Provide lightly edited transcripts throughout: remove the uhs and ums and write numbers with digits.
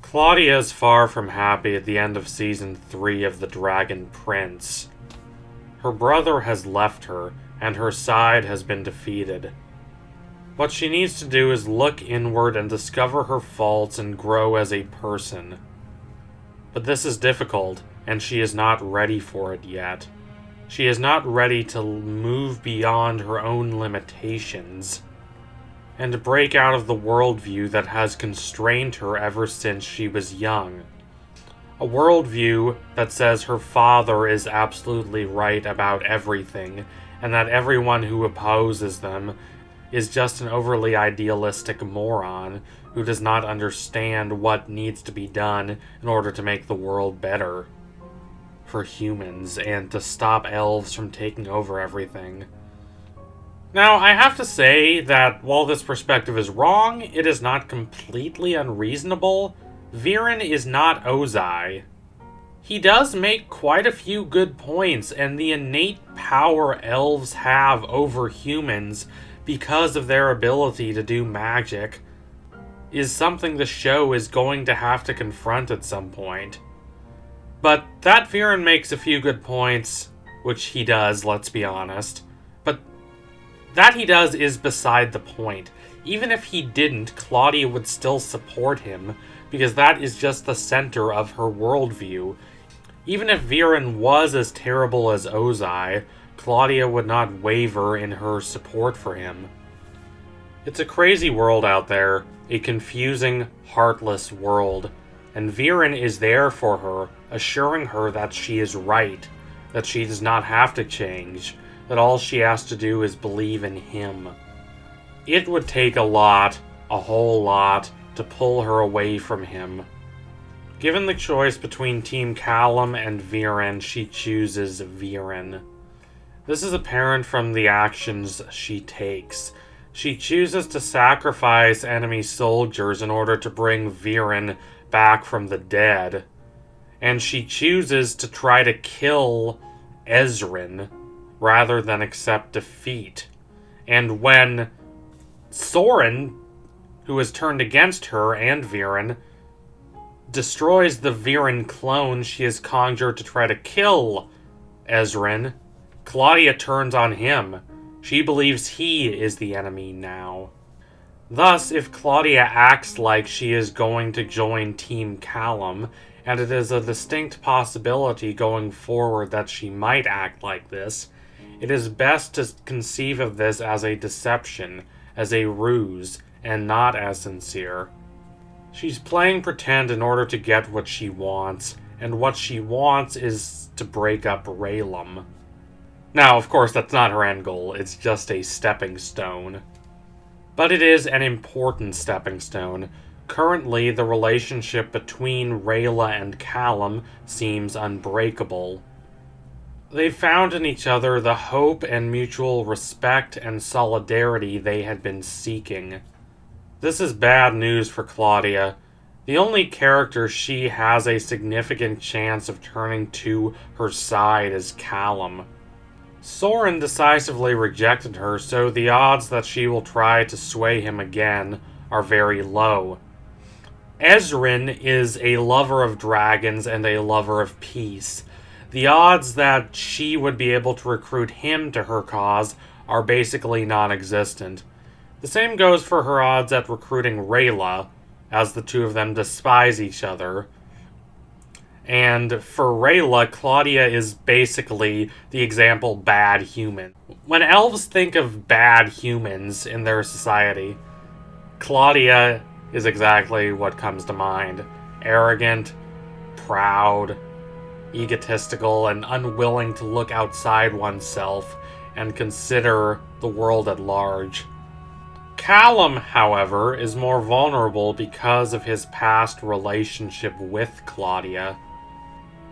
Claudia is far from happy at the end of Season 3 of The Dragon Prince. Her brother has left her, and her side has been defeated. What she needs to do is look inward and discover her faults and grow as a person. But this is difficult, and she is not ready for it yet. She is not ready to move beyond her own limitations and break out of the worldview that has constrained her ever since she was young. A worldview that says her father is absolutely right about everything, and that everyone who opposes them is just an overly idealistic moron who does not understand what needs to be done in order to make the world better for humans and to stop elves from taking over everything. Now, I have to say that while this perspective is wrong, it is not completely unreasonable. Viren is not Ozai. He does make quite a few good points, and the innate power elves have over humans because of their ability to do magic is something the show is going to have to confront at some point. But that Viren makes a few good points, which he does, let's be honest. But that he does is beside the point. Even if he didn't, Claudia would still support him, because that is just the center of her worldview. Even if Viren was as terrible as Ozai, Claudia would not waver in her support for him. It's a crazy world out there, a confusing, heartless world, and Viren is there for her, assuring her that she is right, that she does not have to change, that all she has to do is believe in him. It would take a lot, a whole lot, to pull her away from him. Given the choice between Team Callum and Viren, she chooses Viren. This is apparent from the actions she takes. She chooses to sacrifice enemy soldiers in order to bring Viren back from the dead. And she chooses to try to kill Ezrin rather than accept defeat. And when Soren, who has turned against her and Viren, destroys the Viren clone she has conjured to try to kill Ezrin, Claudia turns on him. She believes he is the enemy now. Thus, if Claudia acts like she is going to join Team Callum, and it is a distinct possibility going forward that she might act like this, it is best to conceive of this as a deception, as a ruse, and not as sincere. She's playing pretend in order to get what she wants, and what she wants is to break up Rayllum. Now, of course, that's not her end goal, it's just a stepping stone. But it is an important stepping stone. Currently, the relationship between Rayla and Callum seems unbreakable. They found in each other the hope and mutual respect and solidarity they had been seeking. This is bad news for Claudia. The only character she has a significant chance of turning to her side is Callum. Soren decisively rejected her, so the odds that she will try to sway him again are very low. Ezrin is a lover of dragons and a lover of peace. The odds that she would be able to recruit him to her cause are basically non-existent. The same goes for her odds at recruiting Rayla, as the two of them despise each other. And for Rayla, Claudia is basically the example bad human. When elves think of bad humans in their society, Claudia is exactly what comes to mind. Arrogant, proud, egotistical, and unwilling to look outside oneself and consider the world at large. Callum, however, is more vulnerable because of his past relationship with Claudia.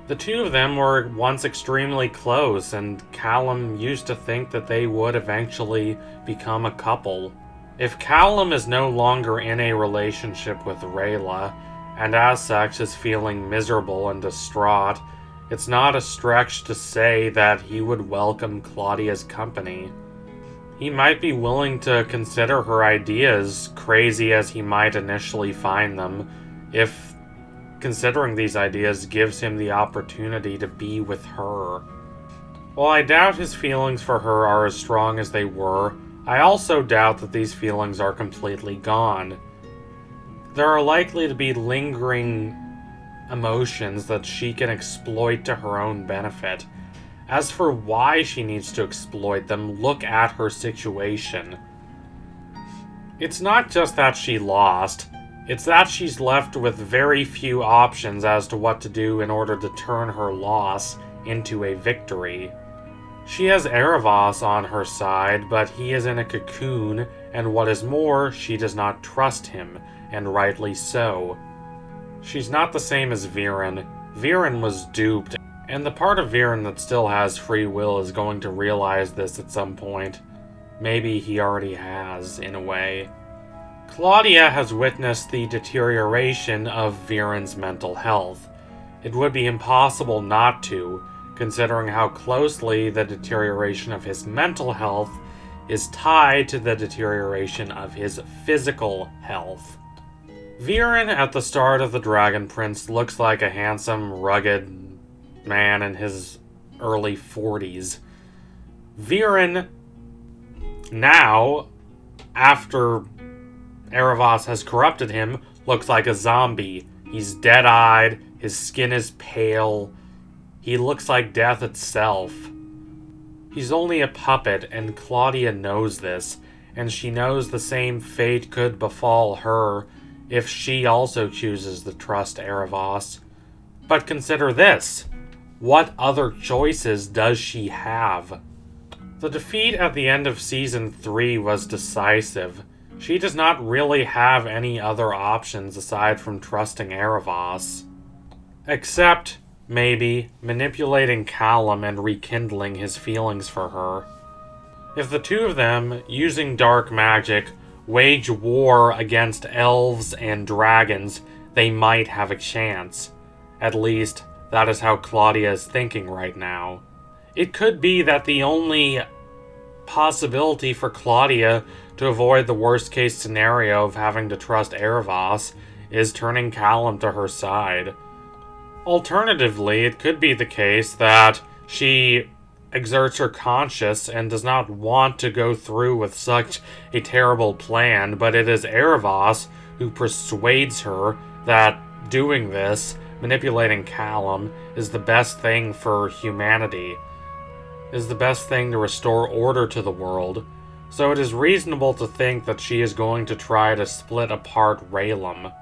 The two of them were once extremely close, and Callum used to think that they would eventually become a couple. If Callum is no longer in a relationship with Rayla, and as such is feeling miserable and distraught, it's not a stretch to say that he would welcome Claudia's company. He might be willing to consider her ideas, crazy as he might initially find them, if considering these ideas gives him the opportunity to be with her. While I doubt his feelings for her are as strong as they were, I also doubt that these feelings are completely gone. There are likely to be lingering emotions that she can exploit to her own benefit. As for why she needs to exploit them, look at her situation. It's not just that she lost, it's that she's left with very few options as to what to do in order to turn her loss into a victory. She has Eryth on her side, but he is in a cocoon, and what is more, she does not trust him, and rightly so. She's not the same as Viren. Viren was duped, and the part of Viren that still has free will is going to realize this at some point. Maybe he already has, in a way. Claudia has witnessed the deterioration of Viren's mental health. It would be impossible not to, considering how closely the deterioration of his mental health is tied to the deterioration of his physical health. Viren at the start of the Dragon Prince looks like a handsome, rugged man in his early 40s. Viren now, after Eryth has corrupted him, looks like a zombie. He's dead-eyed, his skin is pale, he looks like death itself. He's only a puppet, and Claudia knows this, and she knows the same fate could befall her if she also chooses to trust Eryth. But consider this. What other choices does she have? The defeat at the end of Season 3 was decisive. She does not really have any other options aside from trusting Eryth. Except, maybe, manipulating Callum and rekindling his feelings for her. If the two of them, using dark magic, wage war against elves and dragons, they might have a chance. At least, that is how Claudia is thinking right now. It could be that the only possibility for Claudia to avoid the worst-case scenario of having to trust Eryth is turning Callum to her side. Alternatively, it could be the case that she exerts her conscience and does not want to go through with such a terrible plan, but it is Eryth who persuades her that doing this, manipulating Callum, is the best thing for humanity, is the best thing to restore order to the world. So it is reasonable to think that she is going to try to split apart Rayllum.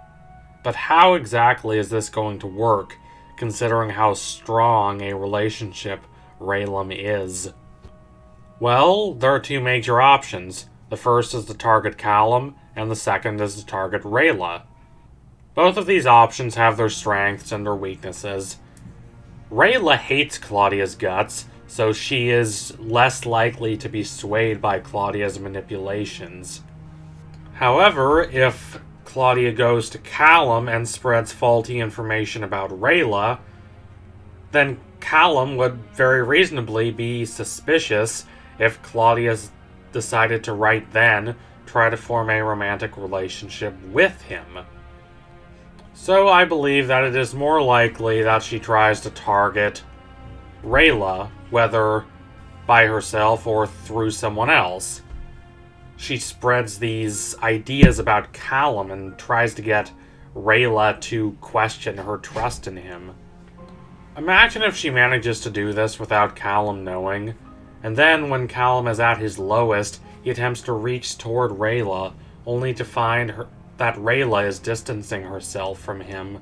But how exactly is this going to work, considering how strong a relationship Rayllum is? Well, there are two major options. The first is to target Callum, and the second is to target Rayla. Both of these options have their strengths and their weaknesses. Rayla hates Claudia's guts, so she is less likely to be swayed by Claudia's manipulations. However, if Claudia goes to Callum and spreads faulty information about Rayla, then Callum would very reasonably be suspicious if Claudia decided to right then try to form a romantic relationship with him. So I believe that it is more likely that she tries to target Rayla, whether by herself or through someone else. She spreads these ideas about Callum and tries to get Rayla to question her trust in him. Imagine if she manages to do this without Callum knowing, and then when Callum is at his lowest, he attempts to reach toward Rayla, only to find that Rayla is distancing herself from him.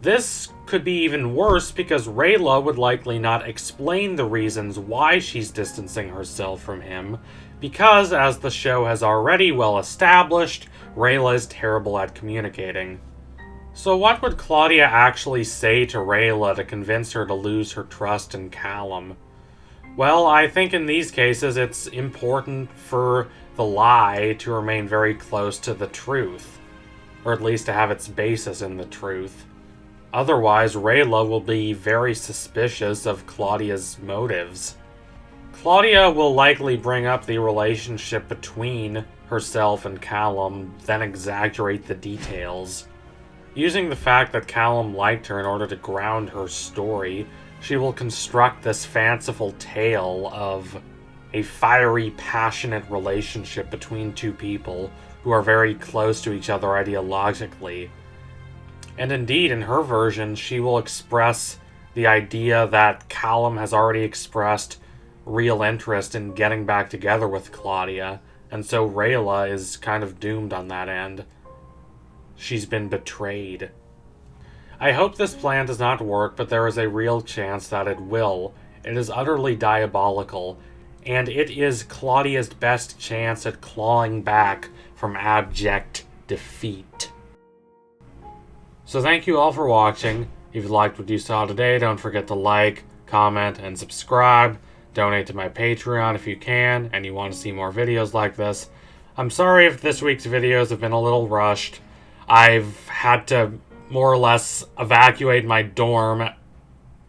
This could be even worse because Rayla would likely not explain the reasons why she's distancing herself from him, because, as the show has already well established, Rayla is terrible at communicating. So what would Claudia actually say to Rayla to convince her to lose her trust in Callum? Well, I think in these cases it's important for the lie to remain very close to the truth, or at least to have its basis in the truth. Otherwise, Rayla will be very suspicious of Claudia's motives. Claudia will likely bring up the relationship between herself and Callum, then exaggerate the details. Using the fact that Callum liked her in order to ground her story, she will construct this fanciful tale of a fiery, passionate relationship between two people who are very close to each other ideologically. And indeed, in her version, she will express the idea that Callum has already expressed real interest in getting back together with Claudia, and so Rayla is kind of doomed on that end. She's been betrayed. I hope this plan does not work, but there is a real chance that it will. It is utterly diabolical, and it is Claudia's best chance at clawing back from abject defeat. So thank you all for watching. If you liked what you saw today, don't forget to like, comment, and subscribe. Donate to my Patreon if you can, and you want to see more videos like this. I'm sorry if this week's videos have been a little rushed. I've had to more or less evacuate my dorm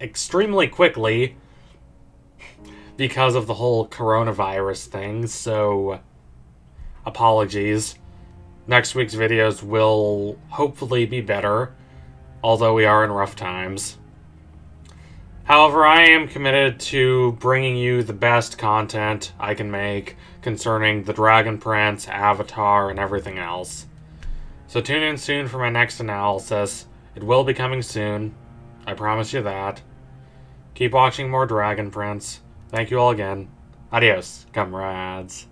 extremely quickly because of the whole coronavirus thing, so apologies. Next week's videos will hopefully be better, although we are in rough times. However, I am committed to bringing you the best content I can make concerning the Dragon Prince, Avatar, and everything else. So tune in soon for my next analysis. It will be coming soon. I promise you that. Keep watching more Dragon Prince. Thank you all again. Adios, comrades.